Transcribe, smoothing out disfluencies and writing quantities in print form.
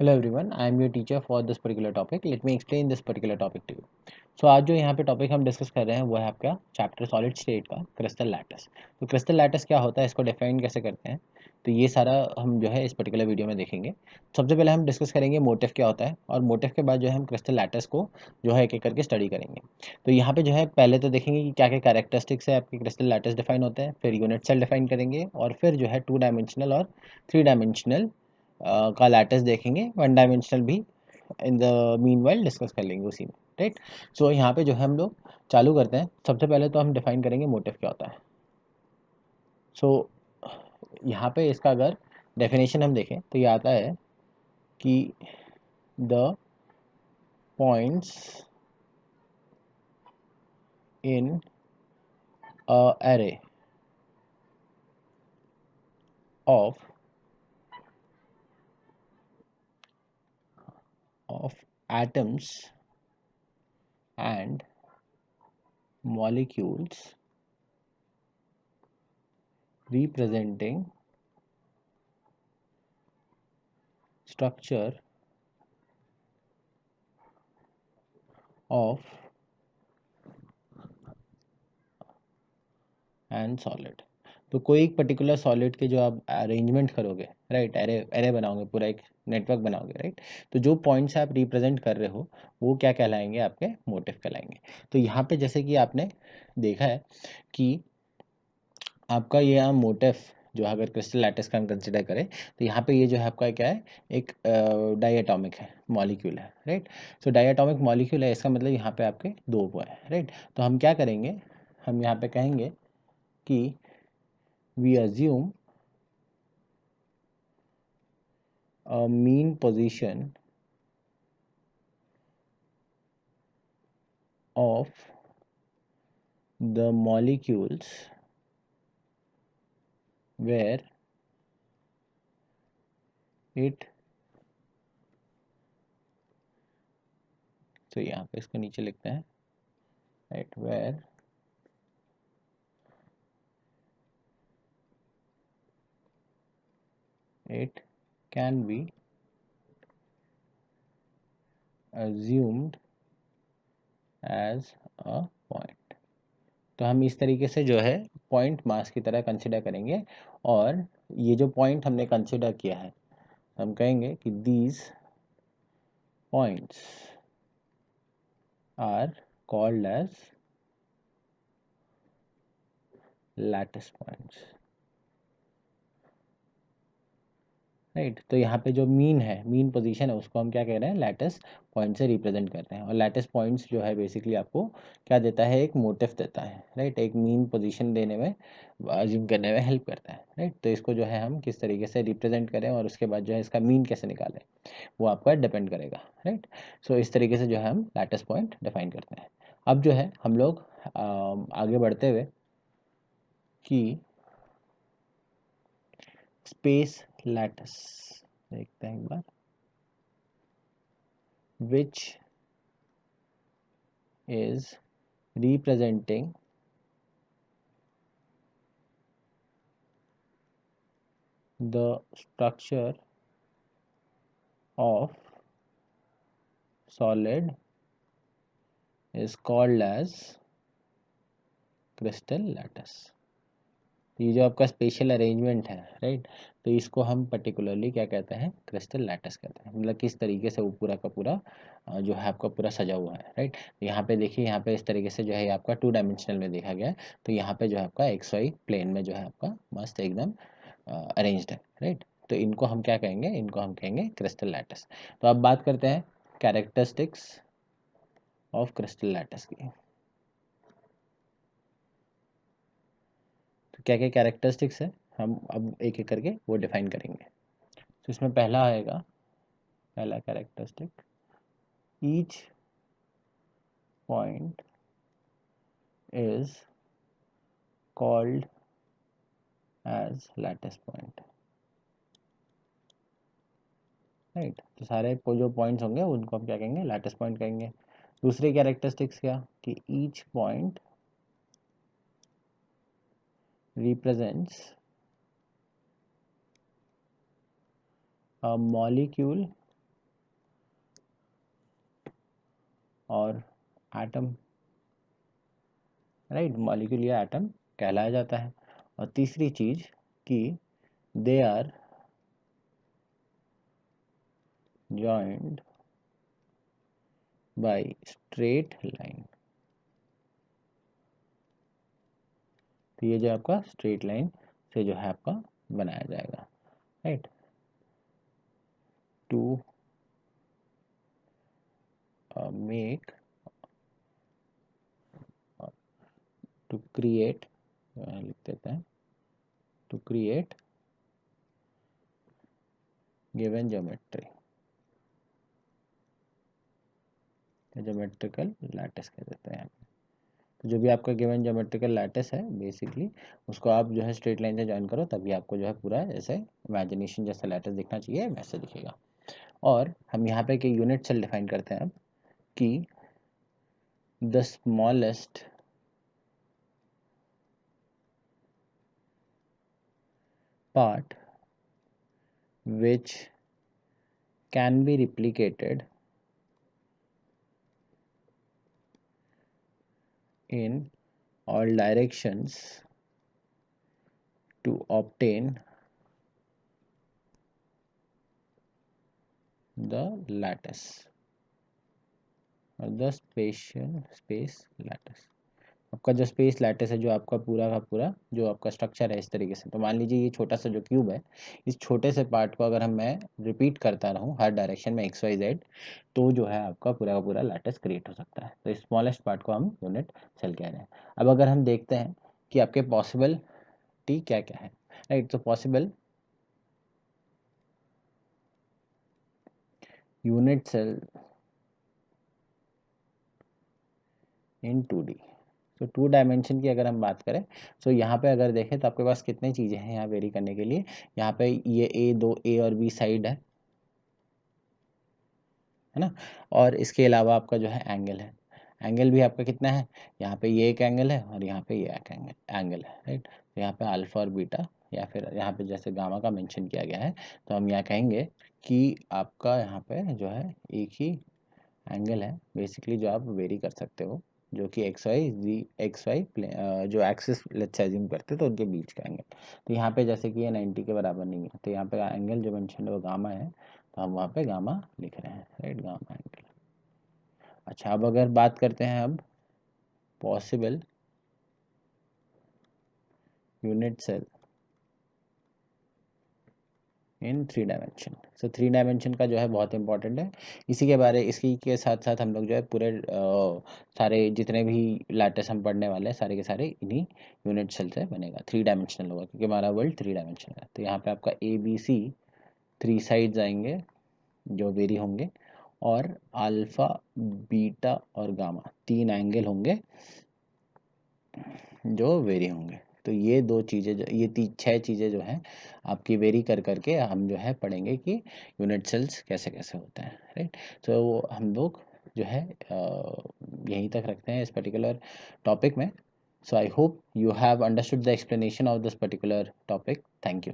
Hello everyone, I am your teacher for this particular topic. Let me explain this particular topic to you. So आज जो यहाँ पे topic हम discuss कर रहे हैं वो है आपका चैप्टर सॉलिड स्टेट का क्रिस्टल लैटिस। तो क्रिस्टल लैटिस क्या होता है, इसको डिफाइन कैसे करते हैं, तो ये सारा हम जो है इस पर्टिकुलर वीडियो में देखेंगे। सबसे पहले हम डिस्कस करेंगे मोटिव क्या होता है, और मोटिव के बाद जो है हम क्रिस्टल लैटिस को जो है एक एक करके स्टडी करेंगे। तो यहाँ पे जो है पहले तो देखेंगे कि क्या क्या कैरेक्टरिस्टिक्स है आपके क्रिस्टल लैटिस डिफाइन होते हैं, फिर यूनिट सेल डिफाइन करेंगे, और फिर जो है 2 डायमेंशनल और 3 डायमेंशनल का लैटिस देखेंगे, 1 डायमेंशनल भी in the mean while discuss कर लेंगे उसी में, राइट। सो यहाँ पे जो है हम लोग चालू करते हैं। सबसे पहले तो हम डिफाइन करेंगे मोटिव क्या होता है। सो यहाँ पे इसका अगर डेफिनेशन हम देखें तो ये आता है कि the points in a array of atoms and molecules representing structure of and solid. तो कोई एक पर्टिकुलर सॉलिड के जो आप अरेंजमेंट करोगे, राइट, एरे एरे बनाओगे, पूरा एक नेटवर्क बनाओगे, राइट। तो जो पॉइंट्स आप रिप्रेजेंट कर रहे हो वो क्या कहलाएंगे, आपके मोटिव कहलाएंगे। तो यहाँ पे जैसे कि आपने देखा है कि आपका ये यहाँ मोटिव जो है, अगर क्रिस्टल लैटिस का हम कंसिडर करें तो यहाँ पे ये जो है आपका क्या है, एक डाइएटॉमिक है, मॉलिक्यूल है, राइट। सो डाइएटॉमिक मॉलिक्यूल है, इसका मतलब यहाँ पे आपके दो वो है, राइट। तो हम क्या करेंगे, हम यहाँ पे कहेंगे कि we assume a mean position of the molecules where it, तो यहाँ पे इसको नीचे लिखते हैं, right, where it can be assumed as a point। तो हम इस तरीके से जो है पॉइंट मास की तरह कंसिडर करेंगे, और ये जो पॉइंट हमने कंसिडर किया है हम कहेंगे कि these points are called as lattice points, right. तो यहाँ पे जो मीन है, मीन पोजीशन है, उसको हम क्या कह रहे हैं, लैटिस पॉइंट से रिप्रेजेंट करते हैं। और लैटिस पॉइंट्स जो है बेसिकली आपको क्या देता है, एक मोटिव देता है, राइट, एक मीन पोजीशन देने में, अज्यूम करने में हेल्प करता है, राइट। तो इसको जो है हम किस तरीके से रिप्रेजेंट करें और उसके बाद जो है इसका मीन कैसे निकालें, वो आपका डिपेंड करेगा, राइट। सो इस तरीके से जो है हम लैटिस पॉइंट डिफाइन करते हैं। अब जो है हम लोग आगे बढ़ते हुए कि स्पेस लैटिस देखते हैं एक बार, which is representing the structure of solid is called as crystal lattice। ये जो आपका स्पेशल अरेंजमेंट है, राइट, तो इसको हम पर्टिकुलरली क्या कहते हैं, क्रिस्टल लैटिस कहते हैं। मतलब किस तरीके से वो पूरा का पूरा जो है आपका पूरा सजा हुआ है, राइट। यहाँ पे देखिए, यहाँ पे इस तरीके से जो है आपका 2 डायमेंशनल में देखा गया है। तो यहाँ पे जो है आपका एक्स वाई प्लेन में जो है आपका मस्त एकदम अरेंज्ड है, राइट। तो इनको हम क्या कहेंगे, इनको हम कहेंगे क्रिस्टल लैटिस। तो अब बात करते हैं कैरेक्टरिस्टिक्स ऑफ क्रिस्टल लैटिस की। तो क्या क्या कैरेक्टरिस्टिक्स है, हम अब एक एक करके वो डिफाइन करेंगे। तो इसमें पहला आएगा, पहला characteristic, each point is called as lattice point, right. तो सारे जो पॉइंट्स होंगे उनको हम क्या कहेंगे, लैटिस पॉइंट कहेंगे। दूसरी कैरेक्टरिस्टिक्स क्या, कि each point represents a molecule और एटम, राइट, मॉलिक्यूल या एटम कहलाया जाता है। और तीसरी चीज कि they are joined by straight line. तो ये जो आपका स्ट्रेट लाइन से जो है आपका बनाया जाएगा, right, to make to create, लिख देते हैं, to create given geometry, geometrical lattice कह देते हैं। तो जो भी आपका गिवन ज्योमेट्रिकल लैटिस है बेसिकली उसको आप जो है स्ट्रेट लाइन से ज्वाइन करो, तभी आपको जो है पूरा ऐसे इमेजिनेशन जैसा लैटिस दिखना चाहिए, वैसे दिखेगा। और हम यहाँ पे कि यूनिट सेल डिफाइन करते हैं अब कि the smallest part which can be replicated in all directions to obtain the lattice or the space lattice। आपका जो स्पेस लैटिस है, जो आपका पूरा का पूरा जो आपका स्ट्रक्चर है इस तरीके से, तो मान लीजिए ये छोटा सा जो क्यूब है, इस छोटे से पार्ट को अगर मैं रिपीट करता रहूँ हर डायरेक्शन में एक्स वाई जेड, तो जो है आपका पूरा का पूरा लैटिस क्रिएट हो सकता है। तो स्मॉलेस्ट पार्ट को हम यूनिट सेल कह रहे हैं। अब अगर हम देखते हैं कि आपके पॉसिबिलिटी क्या क्या है, राइट, तो पॉसिबल यूनिट सेल इन 2D। तो 2 डायमेंशन की अगर हम बात करें, तो यहाँ पे अगर देखें तो आपके पास कितनी चीज़ें हैं यहाँ वेरी करने के लिए। यहाँ पे ये दो ए और बी साइड है ना, और इसके अलावा आपका जो है एंगल है, एंगल भी आपका कितना है, यहाँ पे ये एक एंगल है और यहाँ पे ये एक एंगल है, राइट। तो यहाँ पे अल्फा और बीटा या फिर यहाँ पे जैसे गामा का मेंशन किया गया है, तो हम यहाँ कहेंगे कि आपका यहाँ पे जो है एक ही एंगल है बेसिकली जो आप वेरी कर सकते हो, जो कि एक्स वाई जो एक्सिस लेट्स एज्यूम करते हैं तो उनके बीच का एंगल। तो यहाँ पे जैसे कि ये 90 के बराबर नहीं है, तो यहाँ पे एंगल जो मेंशन है वो गामा है, तो हम वहाँ पे गामा लिख रहे हैं, राइट, गामा एंगल। अच्छा, अब अगर बात करते हैं अब पॉसिबल यूनिट सेल इन 3 डायमेंशन। सो 3 डायमेंशन का जो है बहुत इंपॉर्टेंट है। इसी के साथ साथ हम लोग जो है पूरे सारे जितने भी लैटिस हम पढ़ने वाले हैं सारे के सारे इन्हीं यूनिट सेल से बनेगा, 3 डायमेंशनल होगा, क्योंकि हमारा वर्ल्ड 3 डायमेंशन है। तो यहाँ पे आपका ABC 3 साइड्स आएंगे जो वेरी होंगे, और अल्फा बीटा और गामा 3 एंगल होंगे जो वेरी होंगे। तो ये 2 चीज़ें जो ये 6 चीज़ें जो हैं आपकी वेरी कर करके हम जो है पढ़ेंगे कि यूनिट सेल्स कैसे कैसे होते हैं, राइट। तो हम लोग जो है यहीं तक रखते हैं इस पर्टिकुलर टॉपिक में। So I hope you have understood the explanation of this particular topic. Thank you.